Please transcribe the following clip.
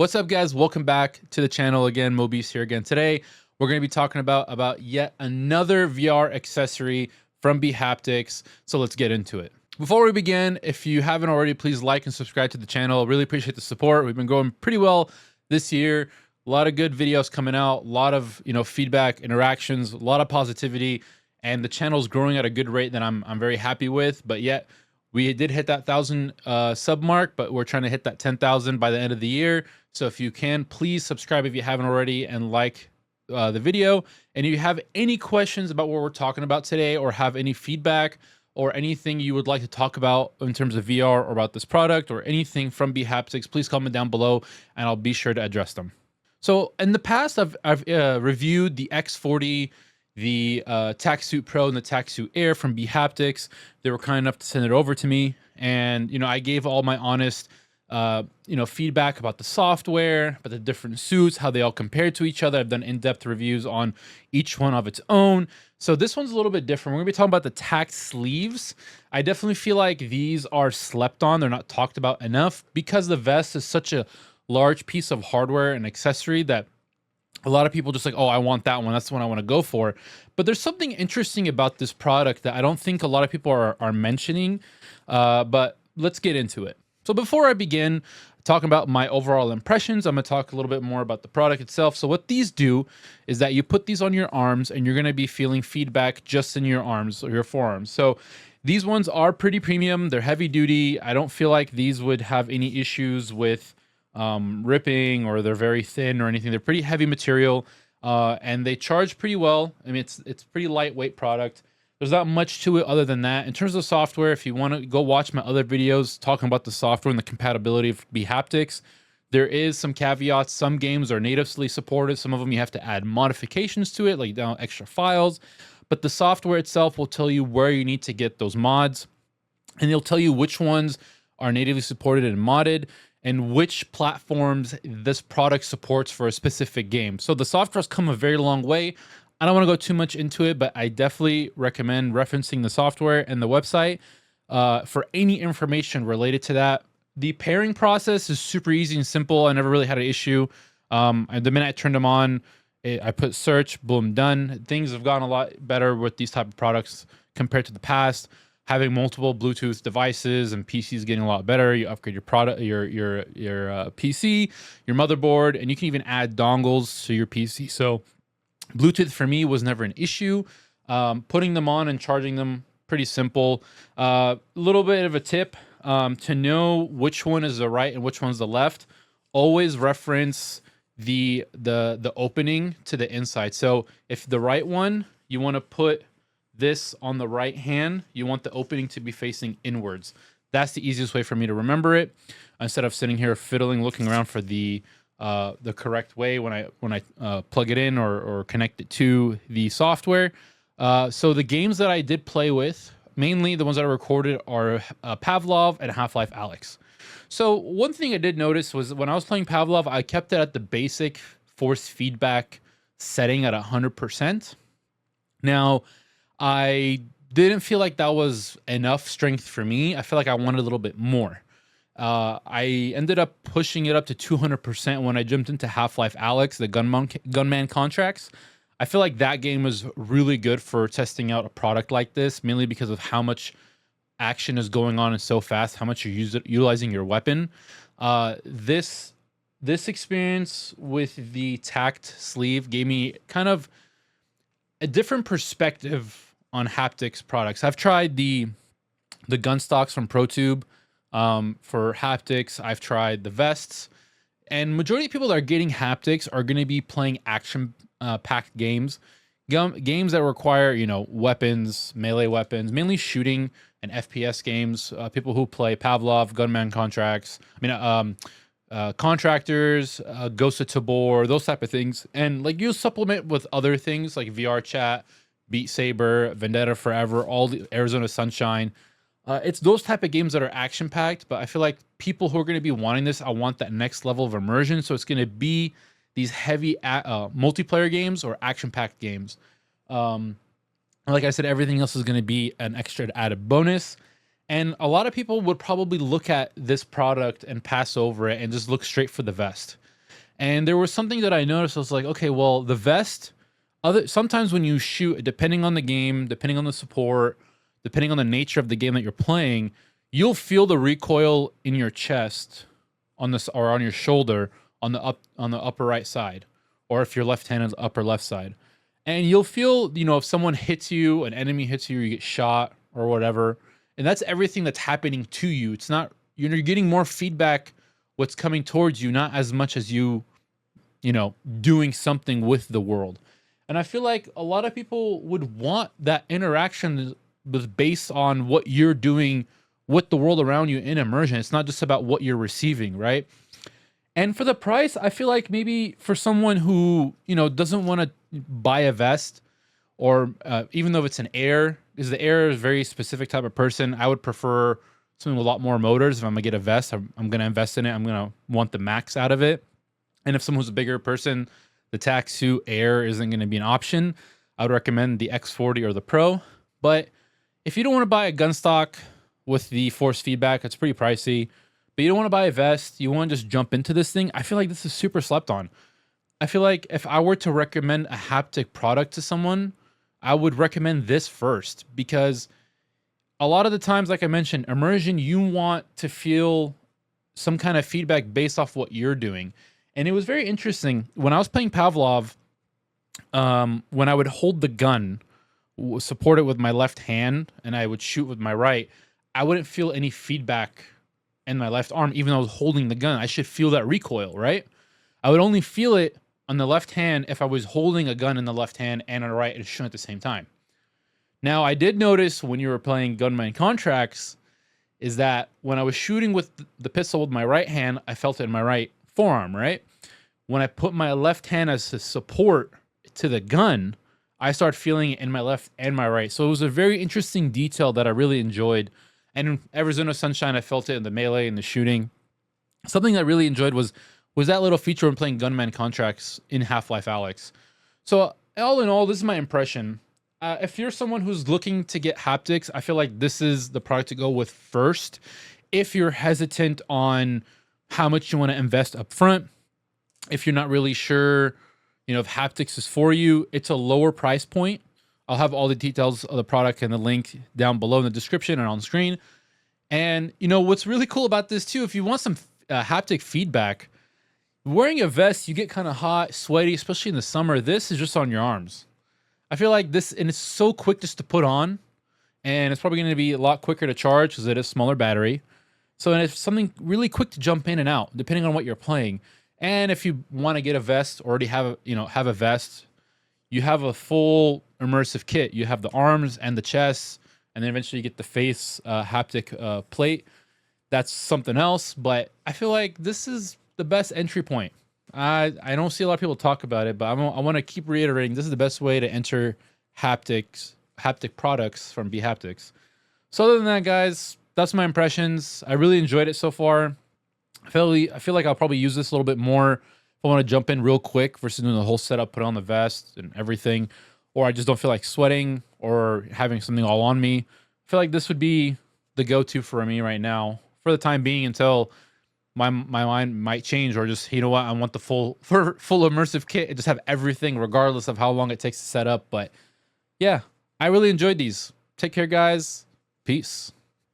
What's up, guys? Welcome back to the channel again. Mobius here again. Today, we're going to be talking about yet another VR accessory from Bhaptics. So let's get into it. Before we begin, if you haven't already, please like and subscribe to the channel. Really appreciate the support. We've been going pretty well this year. A lot of good videos coming out. A lot of feedback, interactions, a lot of positivity, and the channel's growing at a good rate that I'm very happy with. But yet, we did hit that 1,000 sub mark, but we're trying to hit that 10,000 by the end of the year. So if you can, please subscribe if you haven't already and like the video. And if you have any questions about what we're talking about today, or have any feedback or anything you would like to talk about in terms of VR or about this product or anything from Bhaptics, please comment down below and I'll be sure to address them. So in the past, I've reviewed the X40, the TactSleeve Pro and the TactSleeve Air from Bhaptics. They were kind enough to send it over to me, and I gave all my honest feedback about the software, about the different suits, how they all compare to each other. I've done in-depth reviews on each one of its own. So this one's a little bit different. We're gonna be talking about the TactSleeves. I definitely feel like these are slept on. They're not talked about enough because the vest is such a large piece of hardware and accessory that a lot of people just like, oh, I want that one. That's the one I want to go for. But there's something interesting about this product that I don't think a lot of people are mentioning. But let's get into it. So before I begin talking about my overall impressions, I'm going to talk a little bit more about the product itself. So what these do is that you put these on your arms and you're going to be feeling feedback just in your arms or your forearms. So these ones are pretty premium. They're heavy duty. I don't feel like these would have any issues with ripping, or they're very thin or anything. They're pretty heavy material, and they charge pretty well. I mean, it's pretty lightweight product. There's not much to it other than that. In terms of software, if you want to go watch my other videos talking about the software and the compatibility of Bhaptics, there is some caveats. Some games are natively supported. Some of them you have to add modifications to it, like down extra files. But the software itself will tell you where you need to get those mods, and it'll tell you which ones are natively supported and modded, and which platforms this product supports for a specific game. So the software's come a very long way. I don't want to go too much into it, but I definitely recommend referencing the software and the website for any information related to that. The pairing process is super easy and simple. I never really had an issue. And the minute I turned them on, I put search, boom, done. Things have gotten a lot better with these type of products compared to the past. Having multiple Bluetooth devices and PCs getting a lot better. You upgrade your product, your PC, your motherboard, and you can even add dongles to your PC. So Bluetooth for me was never an issue. Putting them on and charging them, pretty simple. Little bit of a tip to know which one is the right and which one's the left. Always reference the opening to the inside. So if the right one, you want to put this on the right hand, you want the opening to be facing inwards. That's the easiest way for me to remember it, instead of sitting here fiddling, looking around for the correct way when I plug it in or connect it to the software. So the games that I did play with, mainly the ones that I recorded, are Pavlov and Half-Life Alyx. So one thing I did notice was when I was playing Pavlov, I kept it at the basic force feedback setting at 100%. Now, I didn't feel like that was enough strength for me. I feel like I wanted a little bit more. I ended up pushing it up to 200% when I jumped into Half-Life Alyx, the gunman contracts. I feel like that game was really good for testing out a product like this, mainly because of how much action is going on and so fast, how much you're utilizing your weapon. This experience with the TactSleeve gave me kind of a different perspective on haptics products. I've tried the gun stocks from ProTube for haptics. I've tried the vests, and majority of people that are getting haptics are going to be playing action packed games that require weapons, melee weapons, mainly shooting and FPS games. People who play Pavlov, gunman contracts, contractors, Ghost of Tabor, those type of things, and like you'll supplement with other things like VR chat, Beat Saber, Vendetta Forever, all the Arizona Sunshine. It's those type of games that are action packed, but I feel like people who are going to be wanting this, I want that next level of immersion. So it's going to be these heavy multiplayer games or action packed games. Like I said, everything else is going to be an extra added bonus. And a lot of people would probably look at this product and pass over it and just look straight for the vest. And there was something that I noticed. I was like, okay, well, the vest, sometimes when you shoot, depending on the game, depending on the support, depending on the nature of the game that you're playing, you'll feel the recoil in your chest on this or on your shoulder on the upper right side, or if you're left-handed, upper left side. And you'll feel, if someone hits you, an enemy hits you, you get shot or whatever. And that's everything that's happening to you. It's not, you're getting more feedback what's coming towards you, not as much as doing something with the world. And I feel like a lot of people would want that interaction with based on what you're doing with the world around you in immersion. It's not just about what you're receiving, right? And for the price, I feel like maybe for someone who, doesn't want to buy a vest, or even though it's an air, because the air is a very specific type of person, I would prefer something with a lot more motors. If I'm gonna get a vest, I'm gonna invest in it. I'm gonna want the max out of it. And if someone's a bigger person, the TactSleeve Air isn't gonna be an option. I would recommend the X40 or the Pro. But if you don't want to buy a gun stock with the force feedback, it's pretty pricey. But you don't want to buy a vest, you want to just jump into this thing, I feel like this is super slept on. I feel like if I were to recommend a haptic product to someone, I would recommend this first, because a lot of the times, like I mentioned, immersion, you want to feel some kind of feedback based off what you're doing. And it was very interesting when I was playing Pavlov, when I would hold the gun, support it with my left hand, and I would shoot with my right, I wouldn't feel any feedback in my left arm, even though I was holding the gun. I should feel that recoil, right? I would only feel it on the left hand if I was holding a gun in the left hand and on the right and shooting at the same time. Now, I did notice when you were playing Gunman Contracts is that when I was shooting with the pistol with my right hand, I felt it in my right forearm, right? When I put my left hand as a support to the gun, I started feeling it in my left and my right. So it was a very interesting detail that I really enjoyed. And in Arizona Sunshine, I felt it in the melee and the shooting. Something I really enjoyed was that little feature when playing Gunman Contracts in Half-Life Alyx. So all in all, this is my impression. If you're someone who's looking to get haptics, I feel like this is the product to go with first. If you're hesitant on how much you want to invest up front, if you're not really sure, if haptics is for you, it's a lower price point. I'll have all the details of the product and the link down below in the description and on the screen. And what's really cool about this too, if you want some haptic feedback, wearing a vest, you get kind of hot, sweaty, especially in the summer. This is just on your arms. I feel like this, and it's so quick just to put on, and it's probably going to be a lot quicker to charge because it is smaller battery. So it's something really quick to jump in and out, depending on what you're playing. And if you want to get a vest, already have a vest, you have a full immersive kit. You have the arms and the chest, and then eventually you get the face haptic plate. That's something else, but I feel like this is the best entry point. I don't see a lot of people talk about it, but I want to keep reiterating this is the best way to enter haptic products from Bhaptics. So other than that, guys, that's my impressions. I really enjoyed it so far. I feel like I'll probably use this a little bit more if I want to jump in real quick versus doing the whole setup, put on the vest and everything, or I just don't feel like sweating or having something all on me. I feel like this would be the go-to for me right now for the time being until my mind might change, or just, I want the full immersive kit and just have everything regardless of how long it takes to set up. But yeah, I really enjoyed these. Take care, guys. Peace.